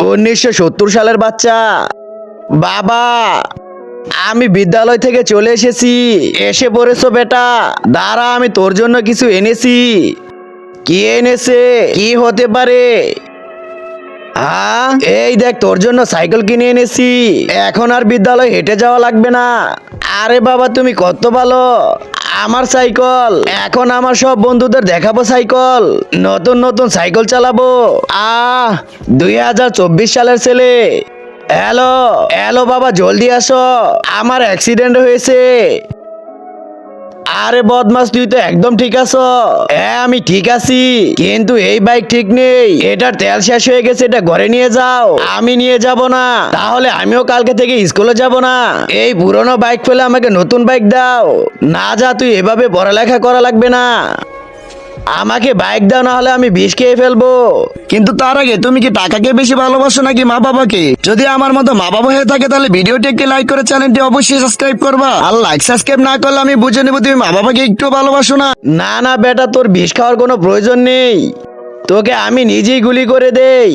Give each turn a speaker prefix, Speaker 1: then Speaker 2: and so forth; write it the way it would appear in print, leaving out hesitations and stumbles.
Speaker 1: 1970 সালের বাচ্চা। বাবা, আমি বিদ্যালয় থেকে চলে এসেছি। এসে পড়েছো বেটা? দাঁড়া, আমি তোর জন্য কিছু এনেছি। কি এনেছে? কি হতে পারে? এই দেখ, তোর জন্য সাইকেল কিনে এনেছি। এখন আর বিদ্যালয় হেঁটে যাওয়া লাগবে না। আরে বাবা, তুমি কত ভালো। আমার সাইকেল, এখন আমার সব বন্ধুদের দেখাবো সাইকেল। নতুন নতুন সাইকেল চালাবো। 2024 সালের ছেলে। হ্যালো হ্যালো বাবা, জলদি আসো, আমার অ্যাক্সিডেন্ট হয়েছে। আরে বদমাস, তুই তো একদম ঠিক আছো। হ্যাঁ, আমি ঠিক আছি, কিন্তু এই বাইক ঠিক নেই। এটার তেল শেষ হয়ে গেছে, এটা ঘরে নিয়ে যাও। আমি নিয়ে যাব না, তাহলে আমিও কালকে থেকে স্কুলে যাব না। এই পুরনো বাইক ফেলে আমাকে নতুন বাইক দাও। না যা, তুই এভাবে পড়ালেখা করা লাগবে না। আমাকে বাইক দাও, না হলে আমি বিষ খেয়ে ফেলবো।
Speaker 2: কিন্তু তার আগে তুমি কি টাকাকে বেশি ভালোবাসো নাকি মা বাবাকে? যদি আমার মতো মা বাবা হয়ে থাকে তাহলে ভিডিওটি একটি লাইক করে চ্যানেলটি অবশ্যই সাবস্ক্রাইব করবা। আর লাইক সাবস্ক্রাইব না করলে আমি বুঝে নেবো তুমি মা বাবাকে একটু ভালোবাসো না।
Speaker 1: না না বেটা, তোর বিষ খাওয়ার কোনো প্রয়োজন নেই। তোকে আমি নিজেই গুলি করে দেই।